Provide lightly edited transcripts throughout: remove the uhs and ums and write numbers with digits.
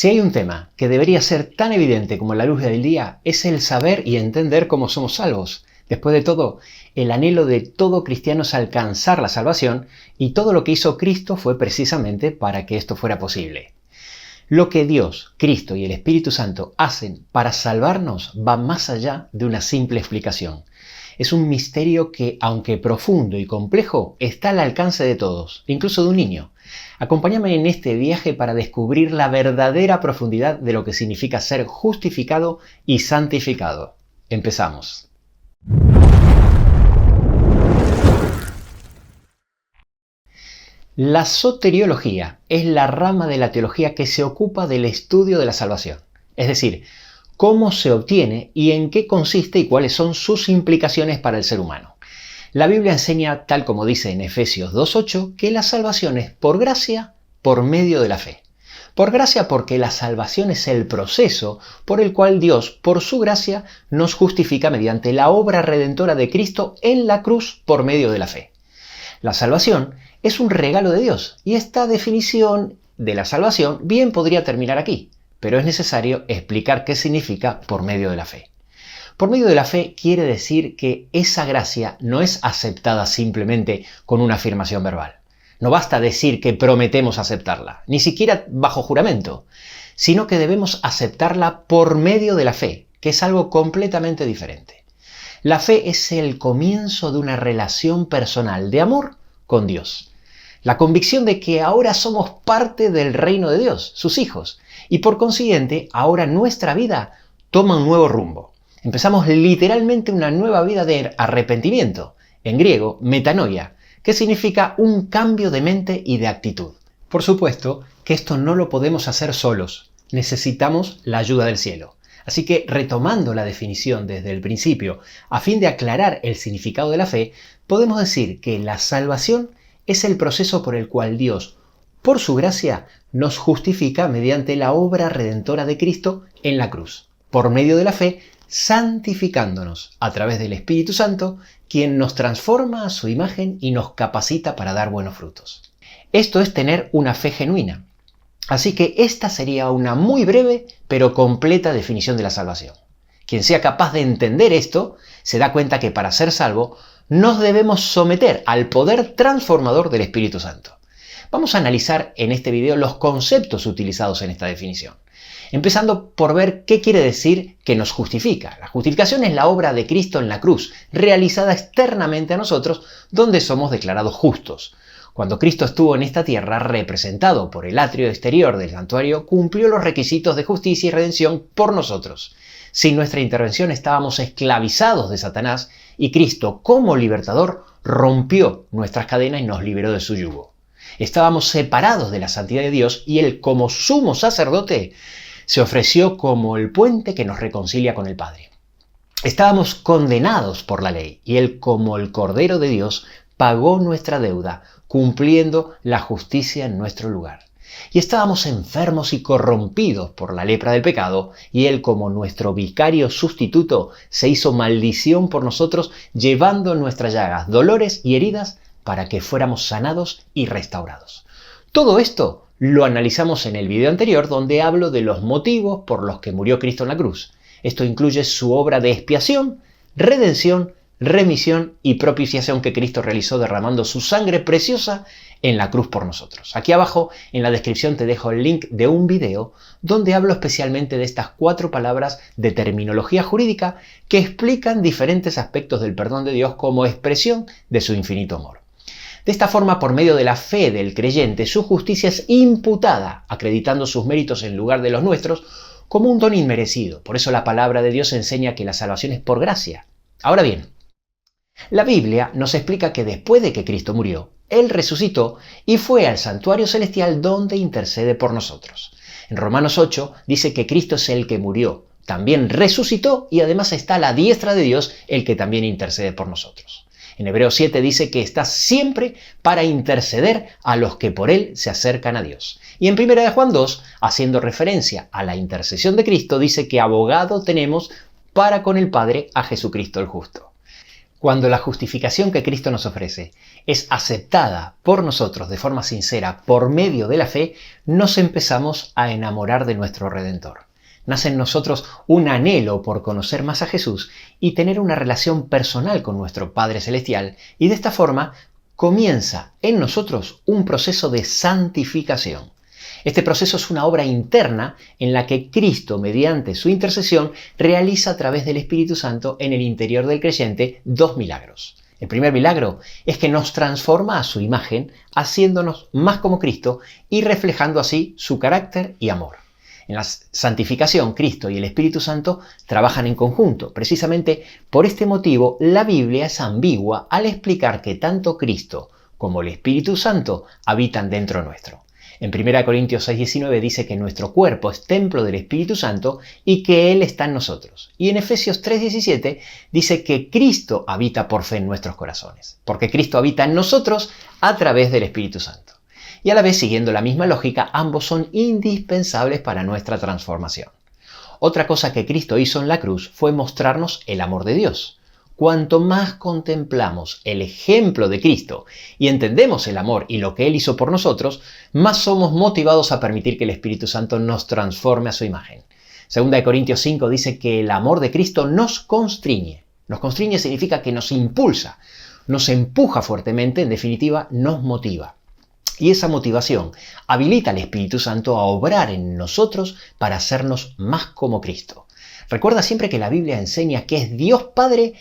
Si hay un tema que debería ser tan evidente como la luz del día, es el saber y entender cómo somos salvos. Después de todo, el anhelo de todo cristiano es alcanzar la salvación, y todo lo que hizo Cristo fue precisamente para que esto fuera posible. Lo que Dios, Cristo y el Espíritu Santo hacen para salvarnos va más allá de una simple explicación. Es un misterio que, aunque profundo y complejo, está al alcance de todos, incluso de un niño. Acompáñame en este viaje para descubrir la verdadera profundidad de lo que significa ser justificado y santificado. Empezamos. La soteriología es la rama de la teología que se ocupa del estudio de la salvación, es decir, cómo se obtiene y en qué consiste y cuáles son sus implicaciones para el ser humano. La Biblia enseña, tal como dice en Efesios 2:8, que la salvación es por gracia, por medio de la fe. Por gracia porque la salvación es el proceso por el cual Dios, por su gracia, nos justifica mediante la obra redentora de Cristo en la cruz por medio de la fe. La salvación es un regalo de Dios y esta definición de la salvación bien podría terminar aquí, pero es necesario explicar qué significa por medio de la fe. Por medio de la fe quiere decir que esa gracia no es aceptada simplemente con una afirmación verbal. No basta decir que prometemos aceptarla, ni siquiera bajo juramento, sino que debemos aceptarla por medio de la fe, que es algo completamente diferente. La fe es el comienzo de una relación personal de amor con Dios. La convicción de que ahora somos parte del reino de Dios, sus hijos, y por consiguiente ahora nuestra vida toma un nuevo rumbo. Empezamos literalmente una nueva vida de arrepentimiento, en griego metanoia, que significa un cambio de mente y de actitud. Por supuesto que esto no lo podemos hacer solos, necesitamos la ayuda del cielo. Así que, retomando la definición desde el principio, a fin de aclarar el significado de la fe, podemos decir que la salvación es el proceso por el cual Dios, por su gracia, nos justifica mediante la obra redentora de Cristo en la cruz, por medio de la fe, santificándonos a través del Espíritu Santo, quien nos transforma a su imagen y nos capacita para dar buenos frutos. Esto es tener una fe genuina. Así que esta sería una muy breve pero completa definición de la salvación. Quien sea capaz de entender esto se da cuenta que para ser salvo nos debemos someter al poder transformador del Espíritu Santo. Vamos a analizar en este video los conceptos utilizados en esta definición. Empezando por ver qué quiere decir que nos justifica. La justificación es la obra de Cristo en la cruz, realizada externamente a nosotros, donde somos declarados justos. Cuando Cristo estuvo en esta tierra, representado por el atrio exterior del santuario, cumplió los requisitos de justicia y redención por nosotros. Sin nuestra intervención estábamos esclavizados de Satanás y Cristo, como libertador, rompió nuestras cadenas y nos liberó de su yugo. Estábamos separados de la santidad de Dios y Él, como sumo sacerdote, se ofreció como el puente que nos reconcilia con el Padre. Estábamos condenados por la ley y Él, como el Cordero de Dios, pagó nuestra deuda, cumpliendo la justicia en nuestro lugar. Y estábamos enfermos y corrompidos por la lepra del pecado, y Él, como nuestro vicario sustituto, se hizo maldición por nosotros, llevando nuestras llagas, dolores y heridas para que fuéramos sanados y restaurados. Todo esto lo analizamos en el video anterior, donde hablo de los motivos por los que murió Cristo en la cruz. Esto incluye su obra de expiación, redención, remisión y propiciación que Cristo realizó derramando su sangre preciosa en la cruz por nosotros. Aquí abajo en la descripción te dejo el link de un video donde hablo especialmente de estas 4 palabras de terminología jurídica que explican diferentes aspectos del perdón de Dios como expresión de su infinito amor. De esta forma, por medio de la fe del creyente, su justicia es imputada, acreditando sus méritos en lugar de los nuestros, como un don inmerecido. Por eso la palabra de Dios enseña que la salvación es por gracia. Ahora bien, la Biblia nos explica que después de que Cristo murió, Él resucitó y fue al santuario celestial donde intercede por nosotros. En Romanos 8 dice que Cristo es el que murió, también resucitó y además está a la diestra de Dios, el que también intercede por nosotros. En Hebreos 7 dice que está siempre para interceder a los que por Él se acercan a Dios. Y en 1 Juan 2, haciendo referencia a la intercesión de Cristo, dice que abogado tenemos para con el Padre a Jesucristo el justo. Cuando la justificación que Cristo nos ofrece es aceptada por nosotros de forma sincera por medio de la fe, nos empezamos a enamorar de nuestro Redentor. Nace en nosotros un anhelo por conocer más a Jesús y tener una relación personal con nuestro Padre Celestial, y de esta forma comienza en nosotros un proceso de santificación. Este proceso es una obra interna en la que Cristo, mediante su intercesión, realiza a través del Espíritu Santo en el interior del creyente dos milagros. El primer milagro es que nos transforma a su imagen, haciéndonos más como Cristo y reflejando así su carácter y amor. En la santificación, Cristo y el Espíritu Santo trabajan en conjunto. Precisamente por este motivo, la Biblia es ambigua al explicar que tanto Cristo como el Espíritu Santo habitan dentro nuestro. En 1 Corintios 6:19 dice que nuestro cuerpo es templo del Espíritu Santo y que Él está en nosotros. Y en Efesios 3:17 dice que Cristo habita por fe en nuestros corazones, porque Cristo habita en nosotros a través del Espíritu Santo. Y a la vez, siguiendo la misma lógica, ambos son indispensables para nuestra transformación. Otra cosa que Cristo hizo en la cruz fue mostrarnos el amor de Dios. Cuanto más contemplamos el ejemplo de Cristo y entendemos el amor y lo que Él hizo por nosotros, más somos motivados a permitir que el Espíritu Santo nos transforme a su imagen. 2 Corintios 5 dice que el amor de Cristo nos constriñe. Nos constriñe significa que nos impulsa, nos empuja fuertemente, en definitiva, nos motiva. Y esa motivación habilita al Espíritu Santo a obrar en nosotros para hacernos más como Cristo. Recuerda siempre que la Biblia enseña que es Dios Padre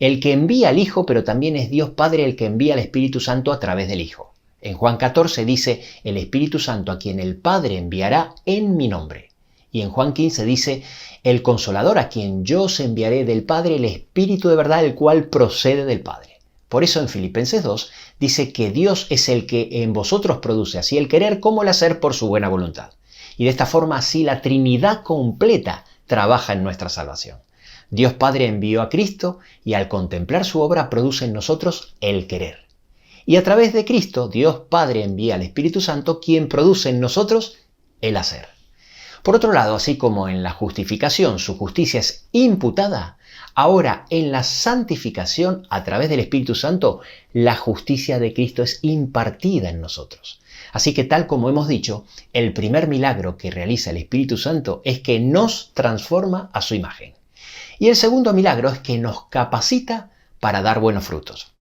el que envía al Hijo, pero también es Dios Padre el que envía al Espíritu Santo a través del Hijo. En Juan 14 dice, el Espíritu Santo a quien el Padre enviará en mi nombre. Y en Juan 15 dice, el Consolador a quien yo os enviaré del Padre, el Espíritu de verdad, el cual procede del Padre. Por eso en Filipenses 2 dice que Dios es el que en vosotros produce así el querer como el hacer por su buena voluntad. Y de esta forma así la Trinidad completa trabaja en nuestra salvación. Dios Padre envió a Cristo y al contemplar su obra produce en nosotros el querer. Y a través de Cristo, Dios Padre envía al Espíritu Santo, quien produce en nosotros el hacer. Por otro lado, así como en la justificación su justicia es imputada, ahora en la santificación a través del Espíritu Santo, la justicia de Cristo es impartida en nosotros. Así que tal como hemos dicho, el primer milagro que realiza el Espíritu Santo es que nos transforma a su imagen. Y el segundo milagro es que nos capacita para dar buenos frutos.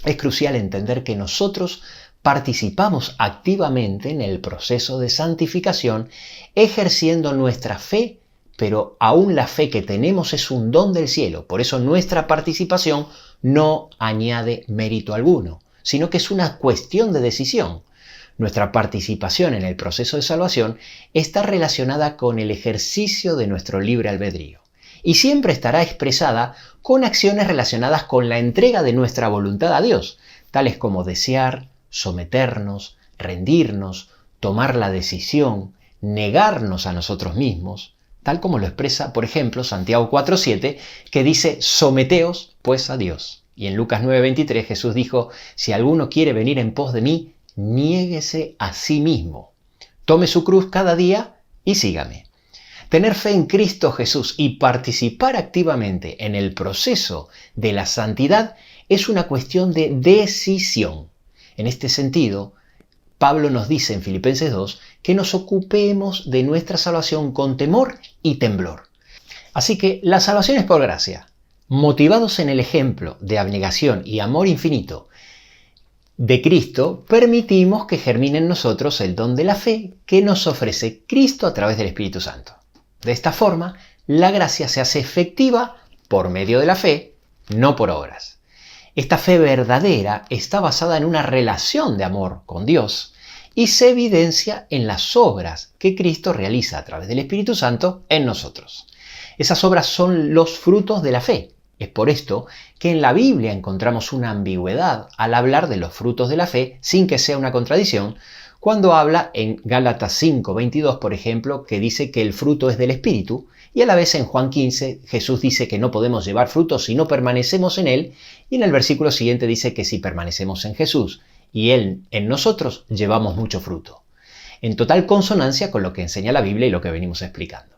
Es crucial entender que nosotros participamos activamente en el proceso de santificación, ejerciendo nuestra fe, pero aún la fe que tenemos es un don del cielo. Por eso nuestra participación no añade mérito alguno, sino que es una cuestión de decisión. Nuestra participación en el proceso de salvación está relacionada con el ejercicio de nuestro libre albedrío y siempre estará expresada con acciones relacionadas con la entrega de nuestra voluntad a Dios, tales como desear, someternos, rendirnos, tomar la decisión, negarnos a nosotros mismos, tal como lo expresa, por ejemplo, Santiago 4:7, que dice, someteos pues a Dios. Y en Lucas 9:23 Jesús dijo, si alguno quiere venir en pos de mí, niéguese a sí mismo, tome su cruz cada día y sígame. Tener fe en Cristo Jesús y participar activamente en el proceso de la santidad es una cuestión de decisión. En este sentido, Pablo nos dice en Filipenses 2 que nos ocupemos de nuestra salvación con temor y temblor. Así que la salvación es por gracia. Motivados en el ejemplo de abnegación y amor infinito de Cristo, permitimos que germine en nosotros el don de la fe que nos ofrece Cristo a través del Espíritu Santo. De esta forma, la gracia se hace efectiva por medio de la fe, no por obras. Esta fe verdadera está basada en una relación de amor con Dios y se evidencia en las obras que Cristo realiza a través del Espíritu Santo en nosotros. Esas obras son los frutos de la fe. Es por esto que en la Biblia encontramos una ambigüedad al hablar de los frutos de la fe sin que sea una contradicción, cuando habla en Gálatas 5:22, por ejemplo, que dice que el fruto es del Espíritu, y a la vez en Juan 15 Jesús dice que no podemos llevar frutos si no permanecemos en Él, y en el versículo siguiente dice que si permanecemos en Jesús y Él en nosotros, llevamos mucho fruto. En total consonancia con lo que enseña la Biblia y lo que venimos explicando.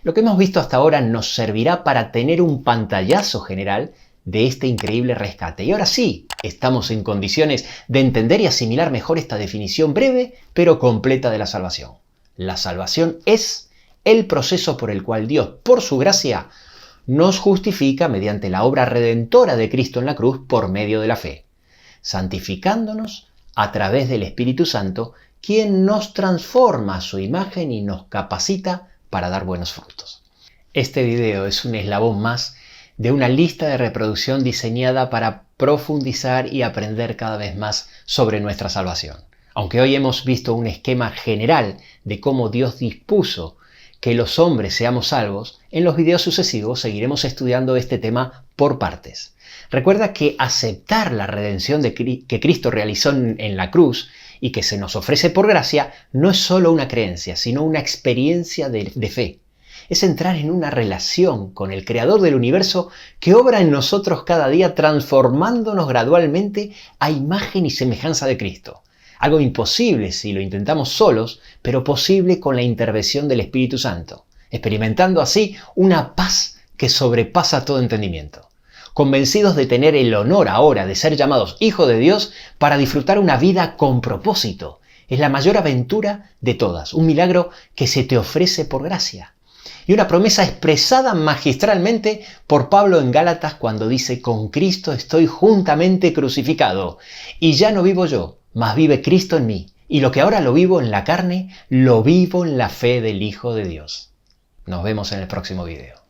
Lo que hemos visto hasta ahora nos servirá para tener un pantallazo general de este increíble rescate. Y ahora sí, estamos en condiciones de entender y asimilar mejor esta definición breve pero completa de la salvación. La salvación es el proceso por el cual Dios, por su gracia, nos justifica mediante la obra redentora de Cristo en la cruz por medio de la fe, santificándonos a través del Espíritu Santo, quien nos transforma a su imagen y nos capacita para dar buenos frutos. Este video es un eslabón más de una lista de reproducción diseñada para profundizar y aprender cada vez más sobre nuestra salvación. Aunque hoy hemos visto un esquema general de cómo Dios dispuso que los hombres seamos salvos, en los videos sucesivos seguiremos estudiando este tema por partes. Recuerda que aceptar la redención que Cristo realizó en la cruz y que se nos ofrece por gracia no es solo una creencia, sino una experiencia de fe. Es entrar en una relación con el Creador del universo que obra en nosotros cada día transformándonos gradualmente a imagen y semejanza de Cristo. Algo imposible si lo intentamos solos, pero posible con la intervención del Espíritu Santo, experimentando así una paz que sobrepasa todo entendimiento. Convencidos de tener el honor ahora de ser llamados hijos de Dios para disfrutar una vida con propósito. Es la mayor aventura de todas, un milagro que se te ofrece por gracia. Y una promesa expresada magistralmente por Pablo en Gálatas cuando dice: con Cristo estoy juntamente crucificado, y ya no vivo yo, mas vive Cristo en mí, y lo que ahora lo vivo en la carne, lo vivo en la fe del Hijo de Dios. Nos vemos en el próximo video.